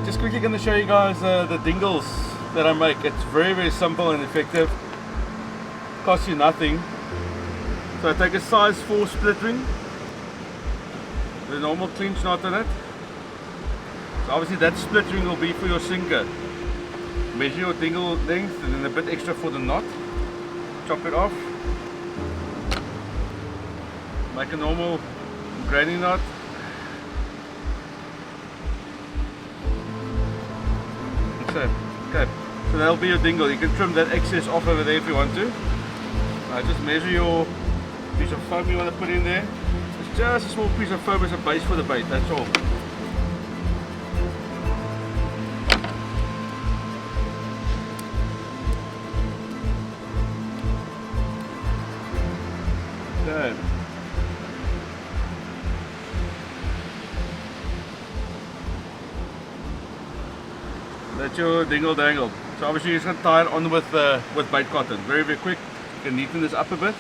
so just quickly going to show you guys the dingles that I make. It's very simple and effective. Costs you nothing. So I take a size 4 split ring, the normal clinch knot in it. So obviously that split ring will be for your sinker. Measure your dingle length and then a bit extra for the knot. Chop it off. Make a normal granny knot. Okay, so that'll be your dingle. You can trim that excess off over there if you want to. Just measure your piece of foam you want to put in there. It's just a small piece of foam as a base for the bait, that's all. Okay. That's your dingle dangle. So obviously you're just going to tie it on with bait cotton. Very quick. You can neaten this up a bit.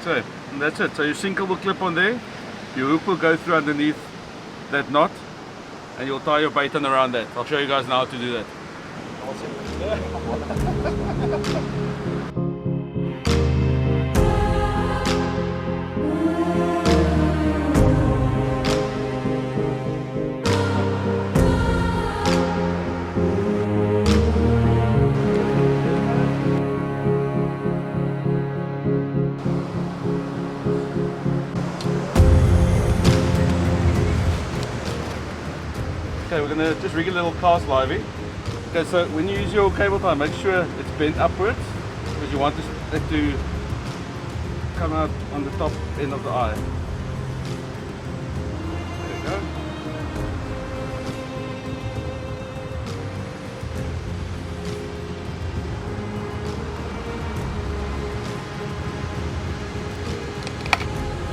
So, and that's it. So your sinker will clip on there. Your hook will go through underneath that knot. And you'll tie your bait on around that. I'll show you guys now how to do that. Okay, we're going to just rig a little cast livey. Okay, so when you use your cable tie, make sure it's bent upwards because you want it to come out on the top end of the eye. There you go.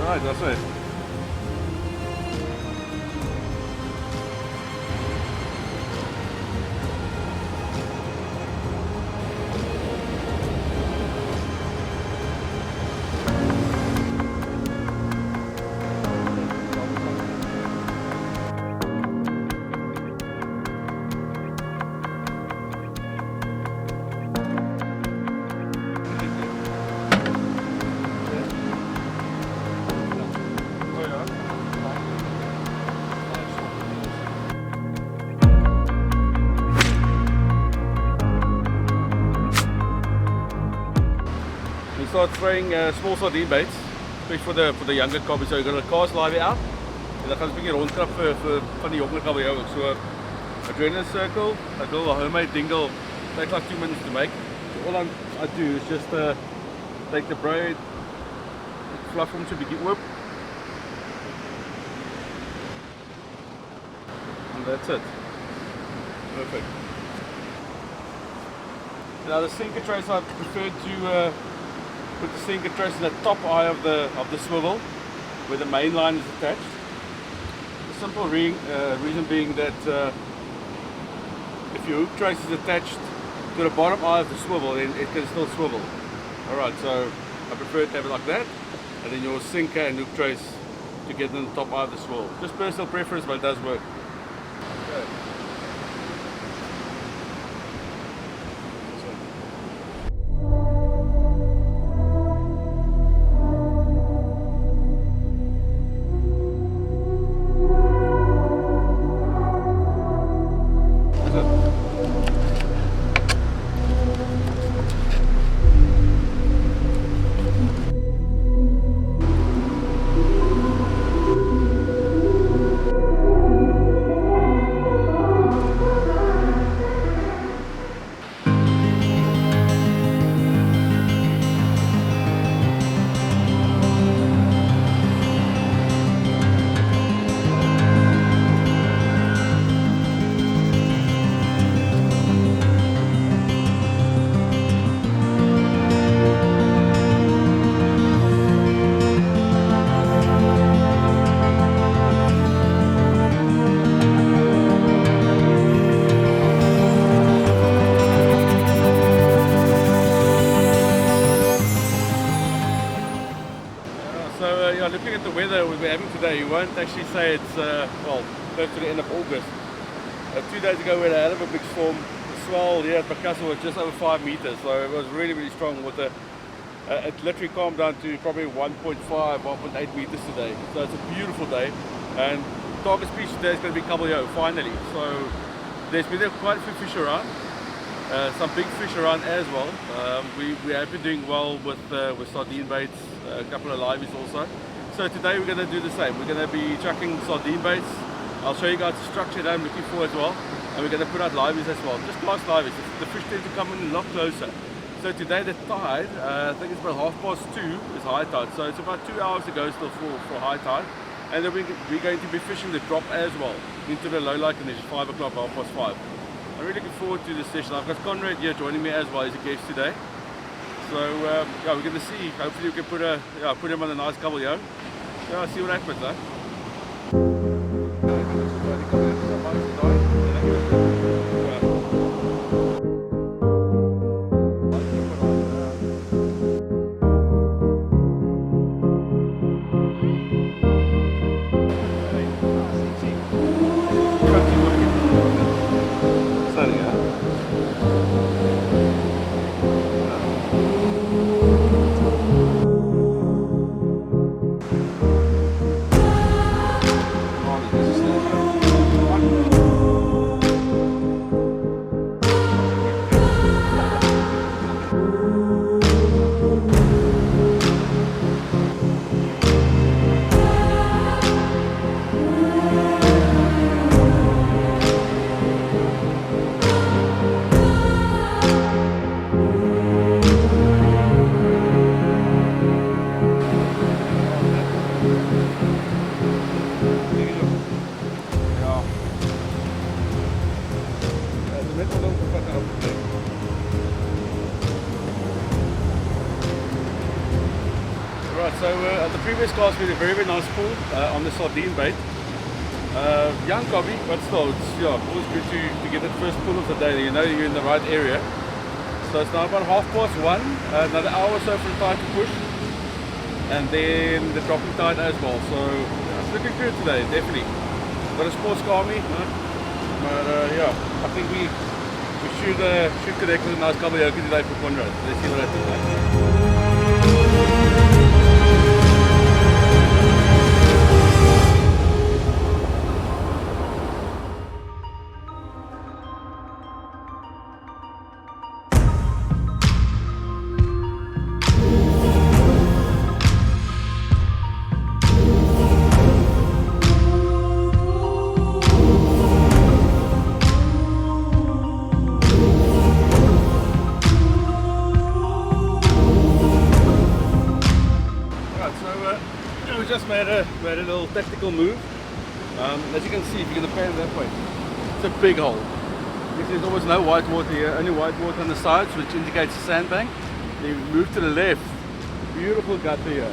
Alright, that's it. Start throwing small sardine baits, especially for the younger cobbies. So you're going to cast livey out en dan gaan ons 'n bietjie rondkrap vir van die jonger kabbie ook. So I drain in a circle, I build a homemade dingle. Takes like 2 minutes to make. So all I do is just take the braid, fluff them to a bietjie oop, and that's it. Perfect. Now the sinker trace, I prefer to put the sinker trace in the top eye of the swivel where the main line is attached. The simple reason being that if your hook trace is attached to the bottom eye of the swivel, then it can still swivel. Alright, so I prefer to have it like that, and then your sinker and hook trace together in the top eye of the swivel. Just personal preference, but it does work. Okay. today, you won't actually say it's, well, close to the end of August. 2 days ago we had a hell of a big storm. The swell here at Picasso was just over 5 meters, so it was really, really strong with the, it literally calmed down to probably 1.5, 1.8 meters today. So it's a beautiful day, and target species today is going to be kabeljau finally. So there's been quite a few fish around, some big fish around as well. We have been doing well with sardine baits, a couple of liveys also. So today we're going to do the same. We're going to be chucking sardine baits. I'll show you guys the structure that I'm looking for as well, and we're going to put out liveys as well. Just cast liveys. The fish tend to come in a lot closer. So today the tide, I think it's about 2:30 is high tide. So it's about 2 hours to go still for high tide. And then we're going to be fishing the drop as well into the low light conditions, 5 o'clock, 5:30. I'm really looking forward to this session. I've got Conrad here joining me as well as a guest today. So yeah, we're going to see. Hopefully we can put him on a nice kabeljau. Yeah, see what happens, eh? So at the previous cast we had a very, very nice pull on the sardine bait. Young cobby, but still, it's always good to get that first pull of the day. You know you're in the right area. So it's now about 1:30, another hour or so for the tide to push, and then the dropping tide as well. So it's looking good today, definitely. Got a sports car me, but yeah, I think we should connect with a nice kabeljau today for Conrad. Let's see what happens. We just made a little tactical move. As you can see, if you're going to pan that way, it's a big hole. There's almost no white water here, only white water on the sides, which indicates a sandbank. Then you move to the left, beautiful gutter here.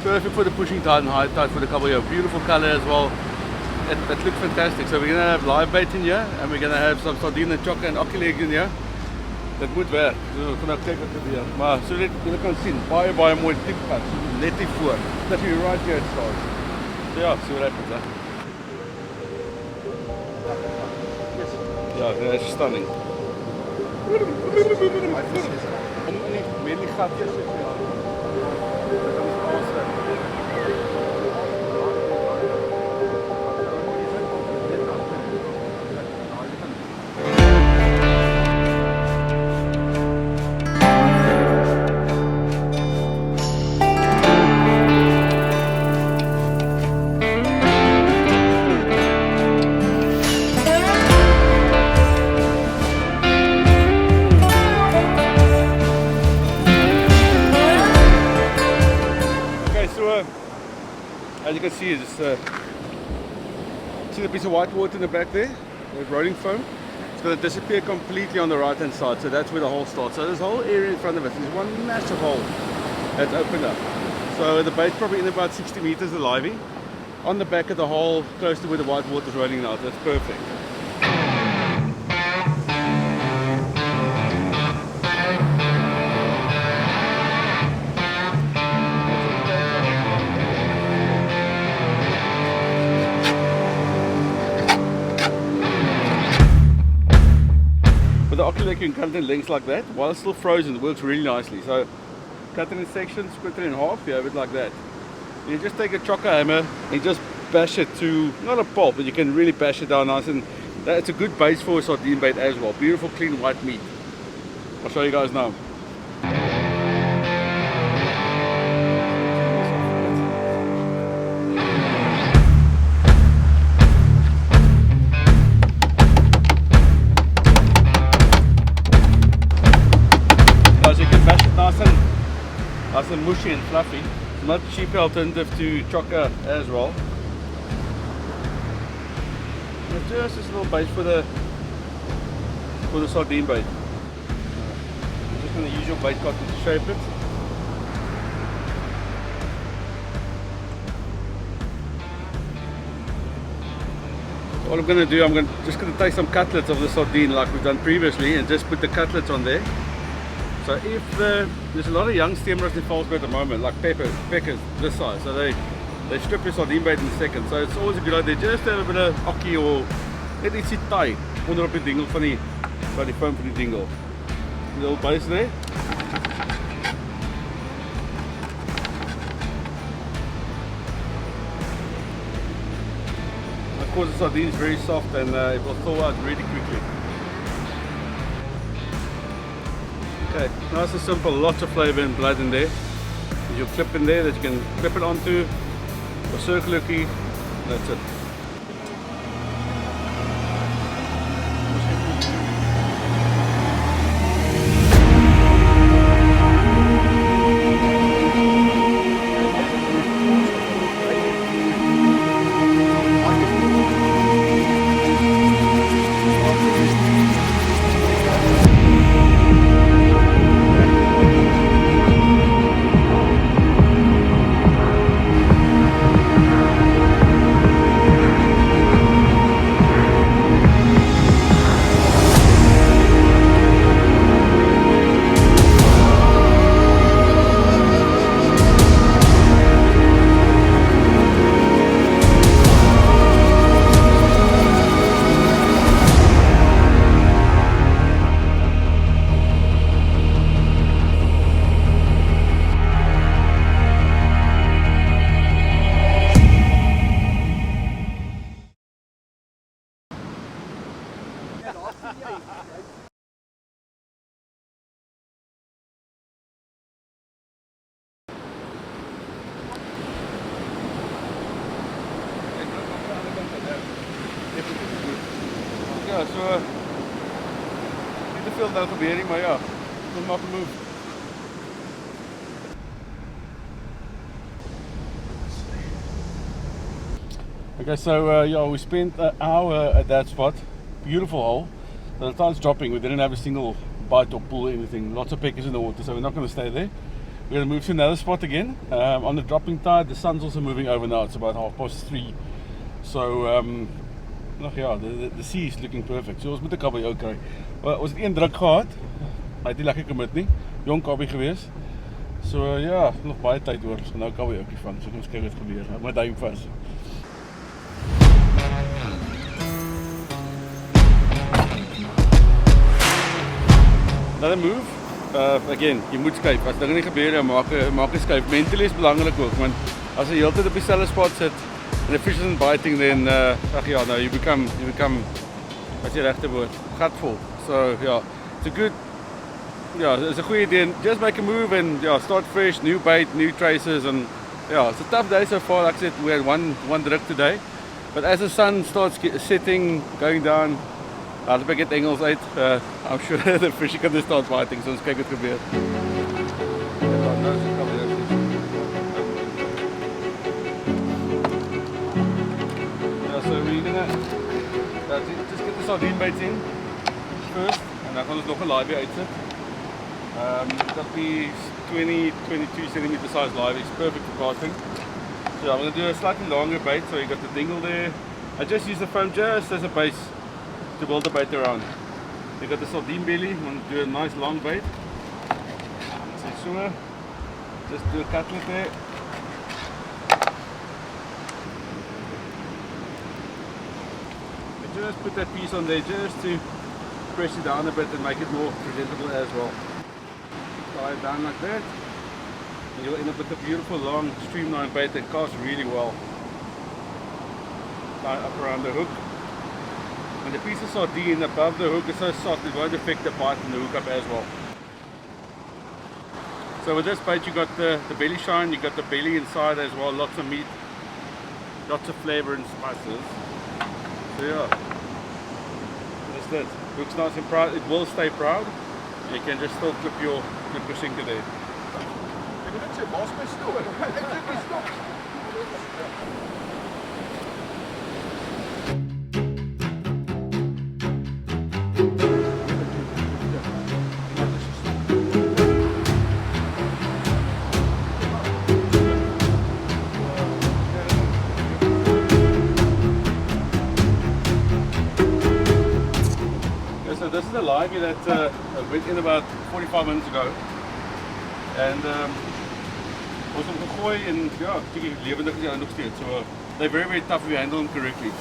Perfect for the pushing tide and high tide for the kabeljau. Beautiful color as well. It looks fantastic. So we're going to have live bait in here, and we're going to have some sardine and chokke en akkeleg in here. Dit moet werk. So kan nou kyk wat gebeur. Maar so dit julle kan sien, baie mooi diep pad, net hier voor. Dat jy right here starts. So ja, so what happens, hè. Ja, that's stunning. Met die gatjies so ja. As you can see, see the piece of white water in the back there, the rolling foam. It's going to disappear completely on the right hand side, so that's where the hole starts. So this whole area in front of us is one massive hole that's opened up. So the bait's probably in about 60 meters, the livey, on the back of the hole, close to where the white water's rolling out. That's perfect. steak, you can cut it in lengths like that. While it's still frozen, it works really nicely. So cut it in sections, split it in half, you have it like that. You just take a chocker hammer and just bash it to, not a pulp, but you can really bash it down nice, and that's a good base for a sardine bait as well. Beautiful clean white meat. I'll show you guys now. So you can bash it nice and mushy and fluffy. It's not a cheap alternative to chocker as well. And just this little bait for the sardine bait. I'm just going to use your bait cotton to shape it. What I'm going to do, I'm just going to take some cutlets of the sardine like we've done previously and just put the cutlets on there. So if there's a lot of young stem roast in Falsebay at the moment, like peckers this size, so they strip your sardine bait in seconds. So it's always a good idea just to have a bit of okkie or net ietsie taai onder op die dingle van die foam van die dingle. Little base there. Of course the sardine is very soft and it will thaw out really quickly. Okay, nice and simple, lots of flavour and blood in there. There's your clip in there that you can clip it onto, a circular key, that's it. Ja, so niet te veel daar gebeur nie, maar ja, we maak 'n move. Okay, so yeah, we spent an hour at that spot. Beautiful hole. So the tide's dropping. We didn't have a single bite or pull or anything. Lots of peckers in the water, so we're not going to stay there. We're going to move to another spot again. On the dropping tide, the sun's also moving over now. It's about 3:30. So ja, the sea is looking perfect. So ons moet 'n kabeljou kry. Ons het een druk gehad. Hy het nie lekker commit nie. Jong kabie gewees. So ja, nog baie tyd oor. So nou kabeljoukie vang. So ons kyk wat gebeur. Hou my duim vas. Another move. Again, jy moet skuif. As dinge nie gebeur, maak 'n skuif. Mentally is belangrik ook, want as jy heeltyd op dieselfde spot sit and the fish isn't biting, then yeah, no, you become what's your regte woord? Gatvol. So yeah, it's a good idea. Just make a move and yeah, start fresh, new bait, new traces, and yeah, it's a tough day so far. Like I said, we had one druk today, but as the sun starts setting, going down, as ek get Engels uit, I'm sure the fish can start biting. So ons kyk wat gebeur. So we're gonna just get the sardine baits in first, and dan gaan ons nog 'n live uitsit. That'll be 22 centimeter size live. It's perfect for casting. So I'm gonna do a slightly longer bait. So you got the dingle there. I just use the foam just as a base to build the bait around. You got the sardine belly. I'm gonna do a nice long bait. So just do a cutlet there. Just put that piece on there just to press it down a bit and make it more presentable as well. Tie it down like that, and you'll end up with a beautiful long streamlined bait that casts really well. Tie up around the hook. And the piece of sardine above the hook is so soft it won't affect the bite and the hook up as well. So with this bait you got the belly shine, you got the belly inside as well, lots of meat, lots of flavor and spices. So yeah, that's that. Looks nice and proud. It will stay proud. You can just still clip your sinker there. So this is the livey that went in about 45 minutes ago. And ons hom gegooi en ja, bietjie lewendig is hy nog steeds. So they're very tough if you handle them correctly.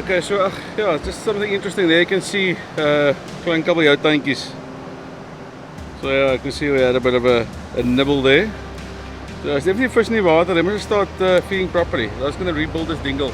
Okay, so yeah, just something interesting there. You can see klein kabeljauwtuintjies. So yeah, I can see we had a bit of a nibble there. So there's definitely fish in the water. They must start feeding properly. I was going to rebuild this dingle.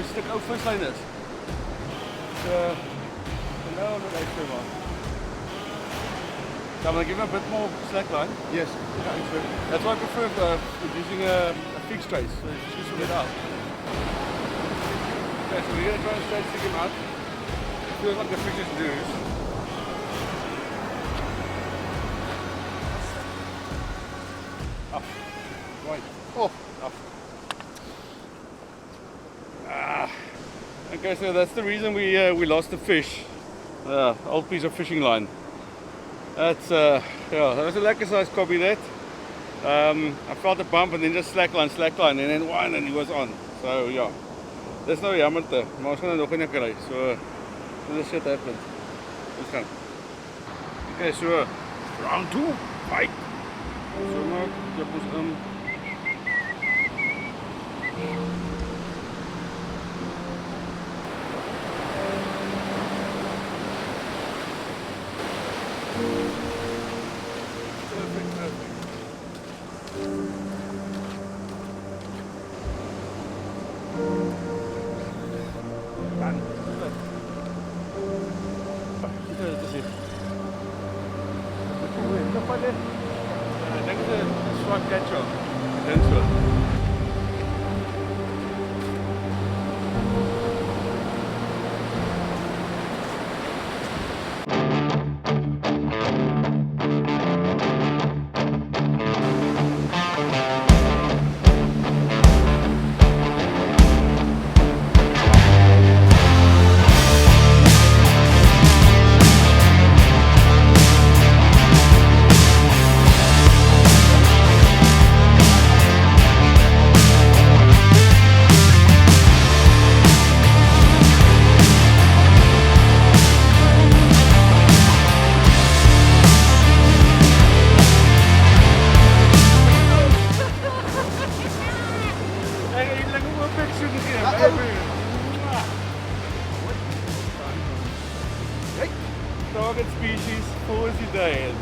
Een stuk ook vislijn is. So now look extra one. Can I give him a bit more slack line? Yes. That's why I prefer using a fixed trace. So just swing it out. Okay, so we're going to try and straight stick him out. It feels like the fish is loose. Up. Right. Oh. Up. Okay, so that's the reason we lost the fish. Old piece of fishing line. That's yeah, that was a lekker size copy that. I felt a bump and then just slack line, and then one and he was on. So yeah, that's no jammer te. Maar ons gaan nog nie kry. So this shit happened. Let's go. Okay, so round 2, fight. So maar klip ons I think it's a short catch-up. Target species, full as you day.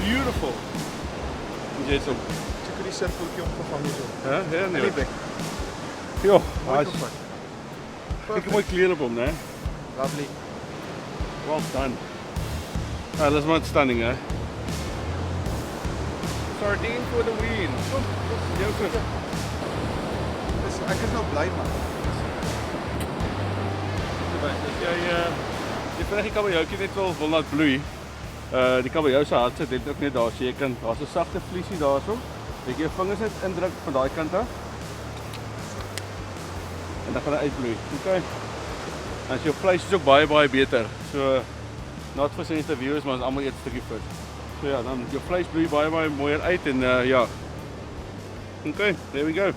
Beautiful. Jy het hom. Check die sirkeltjie opgevang hier so. Ja, ja nee. Ja, kyk hoe mooi kleur op hom, né? Lovely. Well done. Ah, that's not stunning, hè? Sardine for the win. Jou vis. Ek is nou bly man. As jy die vinnig kabeljauwtjie net wil laat bloei, Die kabeljou se hart sit net ook net daar, so jy kan, daar's 'n sagte vliesie daarso. Jy jou vingers net indruk van daai kant af. En dan gaan hy uitbloei. Okay. En jou vleis is ook baie beter. So not for sensitive viewers, maar ons almal eet 'n stukkie vis. So ja, dan jou vleis bloei baie mooier uit en ja. Okay, there we go.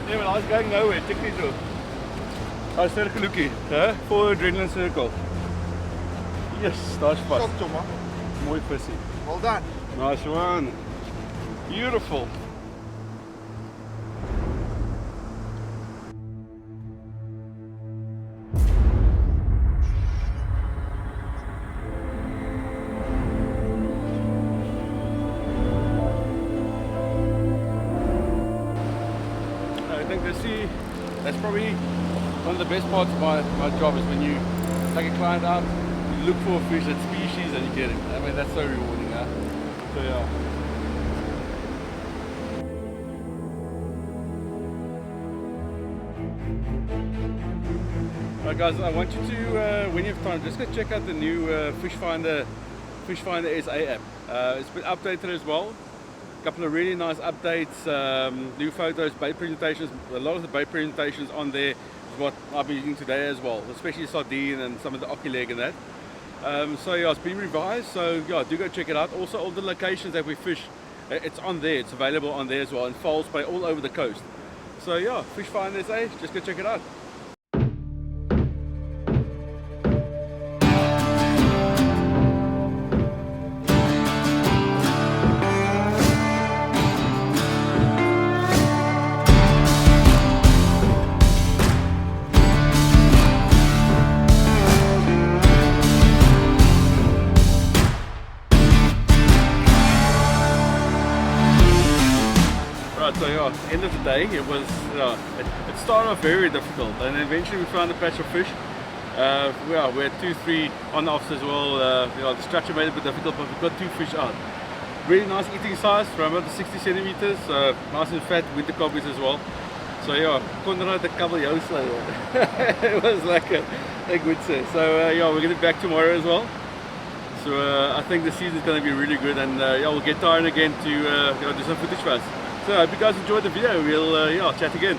Nee, maar I was going nowhere, check these out. Daai cirkelhoekie, hè? Voor adrenaline circle. Yes, daar's vas. Stop, Toma. Mooi visie. Well done. Nice one. Beautiful. I think that's probably one of the best parts of my job is when you take a client out, you look for a fish, that species, and you get it. I mean, that's so rewarding, huh? So yeah. Alright guys, I want you to, when you have time, just go check out the new Fish Finder SA app. It's been updated as well. Couple of really nice updates, new photos, bait presentations. A lot of the bait presentations on there is what I'll be using today as well, especially sardine and some of the ocky leg and that. So yeah, it's been revised, so yeah, do go check it out. Also all the locations that we fish, it's on there, it's available on there as well, in Falsebay, all over the coast. So yeah, Fish Finder SA, just go check it out. So yeah, at the end of the day, it was it started off very difficult, and eventually we found a patch of fish. We had 2-3 on-offs as well. The structure made it a bit difficult, but we got 2 fish out. Really nice eating size, from about 60 centimeters. Nice and fat winter cobbies as well. So yeah, Konrad the kabeljou slayer. It was like a good set. So yeah, we're getting back tomorrow as well. So I think the season's going to be really good, and yeah, we'll get tired again to do some footage for us. So I hope you guys enjoyed the video. We'll chat again.